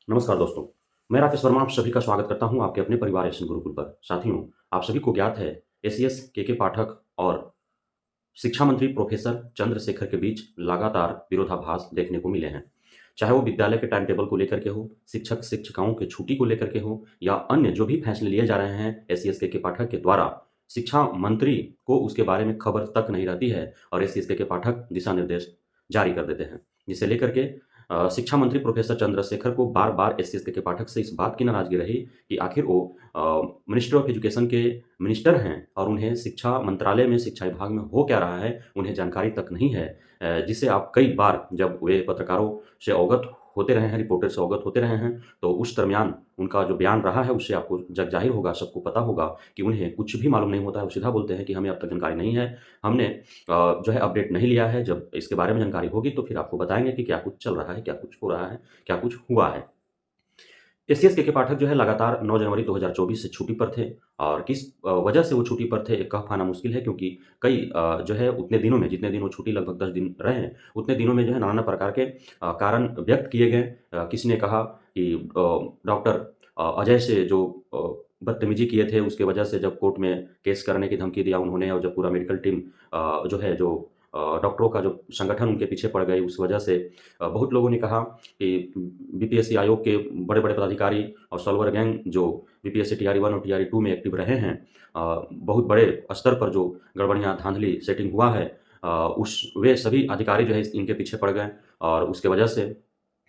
नमस्कार दोस्तों, मैं राकेश वर्मा आप सभी का स्वागत करता हूं आपके अपने परिवार एशियन गुरुकुल पर। साथियों, आप सभी को ज्ञात है एसीएस के पाठक और शिक्षा मंत्री प्रोफेसर चंद्रशेखर के बीच लगातार विरोधाभास देखने को मिले हैं। चाहे वो विद्यालय के टाइम टेबल को लेकर के हो, शिक्षक-शिक्षिकाओं की छुट्टी को लेकर के हो या अन्य जो भी फैसले लिए जा रहे हैं एसीएस के पाठक के द्वारा, शिक्षा मंत्री को उसके बारे में खबर तक नहीं रहती है और एसीएस के पाठक दिशा निर्देश जारी कर देते हैं। जिसे लेकर के शिक्षा मंत्री प्रोफेसर चंद्रशेखर को बार-बार एससीएस के पाठक से इस बात की नाराज़गी रही कि आखिर वो मिनिस्टर ऑफ एजुकेशन के मिनिस्टर हैं और उन्हें शिक्षा मंत्रालय में, शिक्षा विभाग में हो क्या रहा है, उन्हें जानकारी तक नहीं है। जिससे आप कई बार जब वे पत्रकारों से अवगत होते रहे हैं, रिपोर्टर से अवगत होते रहे हैं, तो उस दरमियान उनका जो बयान रहा है, उससे आपको जग ज़ाहिर होगा, सबको पता होगा कि उन्हें कुछ भी मालूम नहीं होता है। वो सीधा बोलते हैं कि हमें अब तक जानकारी नहीं है, हमने जो है अपडेट नहीं लिया है, जब इसके बारे में जानकारी होगी तो फिर आपको बताएँगे कि क्या कुछ चल रहा है, क्या कुछ हो रहा है, क्या कुछ हुआ है। एससीएस के पाठक जो है लगातार 9 जनवरी 2024 से छुट्टी पर थे और किस वजह से वो छुट्टी पर थे कह पाना मुश्किल है क्योंकि कई जो है उतने दिनों में जितने दिन वो छुट्टी लगभग 10 दिन रहे हैं, उतने दिनों में जो है नाना प्रकार के कारण व्यक्त किए गए। किसी ने कहा कि डॉक्टर अजय से जो बदतमीज़ी किए थे उसकी वजह से जब कोर्ट में केस करने की धमकी दिया उन्होंने और जब पूरा मेडिकल टीम जो है जो डॉक्टरों का जो संगठन उनके पीछे पड़ गई उस वजह से बहुत लोगों ने कहा कि बीपीएससी आयोग के बड़े-बड़े पदाधिकारी और सॉल्वर गैंग जो बीपीएससी टीआरई 1 और टीआरई 2 में एक्टिव रहे हैं बहुत बड़े स्तर पर जो गड़बड़ियाँ, धाँधली, सेटिंग हुआ है उस वे सभी अधिकारी जो है इनके पीछे पड़ गए और उसके वजह से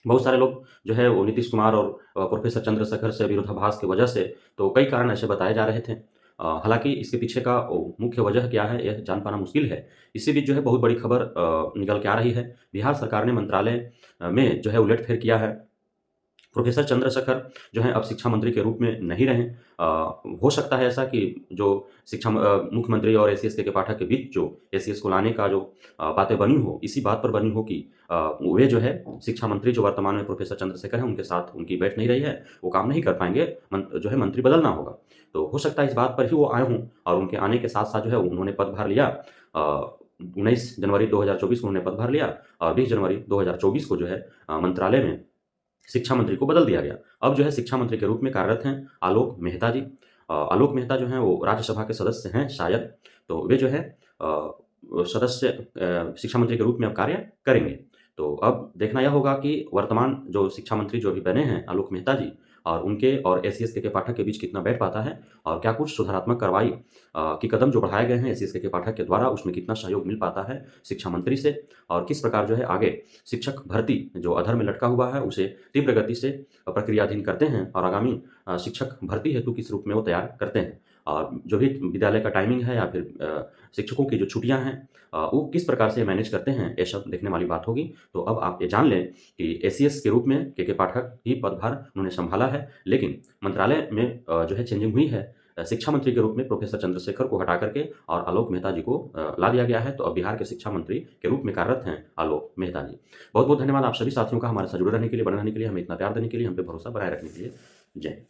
बहुत सारे लोग जो है वो नीतीश कुमार और प्रोफेसर चंद्रशेखर से विरोधाभास की वजह से तो कई कारण ऐसे बताए जा रहे थे। हालाँकि इसके पीछे का मुख्य वजह क्या है, यह जान पाना मुश्किल है। इसी बीच जो है बहुत बड़ी खबर निकल के आ रही है। बिहार सरकार ने मंत्रालय में जो है उलट-फेर किया है। प्रोफेसर चंद्रशेखर जो हैं अब शिक्षा मंत्री के रूप में नहीं रहे। हो सकता है ऐसा कि जो मुख्यमंत्री और एसीएस के पाठक के बीच जो एसीएस को लाने का जो बातें बनी हो, इसी बात पर बनी हो कि वे जो है शिक्षा मंत्री जो वर्तमान में प्रोफेसर चंद्रशेखर हैं, उनके साथ उनकी बैठ नहीं रही है, वो काम नहीं कर पाएँगे, जो है मंत्री बदलना होगा। तो हो सकता है इस बात पर ही वो आए हों और उनके आने के साथ-साथ जो है उन्होंने पदभार लिया। 19 जनवरी 2024 को उन्होंने पदभार लिया और 20 जनवरी 2024 को जो है मंत्रालय में शिक्षा मंत्री को बदल दिया गया। अब जो है शिक्षा मंत्री के रूप में कार्यरत हैं आलोक मेहता जी। आलोक मेहता जो हैं वो राज्यसभा के सदस्य हैं शायद, तो वे जो है सदस्य शिक्षा मंत्री के रूप में अब कार्य करेंगे। तो अब देखना यह होगा कि वर्तमान जो शिक्षा मंत्री जो अभी बने हैं आलोक मेहता जी और उनके और एसीएस के पाठक के बीच कितना बैठ पाता है और क्या कुछ सुधारात्मक कार्रवाई के कदम जो बढ़ाए गए हैं एसीएस के पाठक के द्वारा उसमें कितना सहयोग मिल पाता है शिक्षा मंत्री से और किस प्रकार जो है आगे शिक्षक भर्ती जो अधर में लटका हुआ है उसे तीव्र गति से प्रक्रियाधीन करते हैं और आगामी शिक्षक भर्ती हेतु किस रूप में वो तैयार करते हैं। और जो भी विद्यालय का टाइमिंग है या फिर शिक्षकों की जो छुट्टियाँ हैं वो किस प्रकार से मैनेज करते हैं, ये सब देखने वाली बात होगी। तो अब आप ये जान लें कि एसीएस के रूप में के पाठक ही पदभार उन्होंने सँभाला है, लेकिन मंत्रालय में जो है चेंजिंग हुई है। शिक्षा मंत्री के रूप में प्रोफेसर चंद्रशेखर को हटा करके और आलोक मेहता जी को ला दिया गया है, तो अब बिहार के शिक्षा मंत्री के रूप में कार्यरत हैं आलोक मेहता जी। बहुत-बहुत धन्यवाद आप सभी साथियों का हमारे साथ जुड़े रहने के लिए, बने रहने के लिए, हमें इतना प्यार देने के लिए, हम पे भरोसा बनाए रखने के लिए। जय हिंद।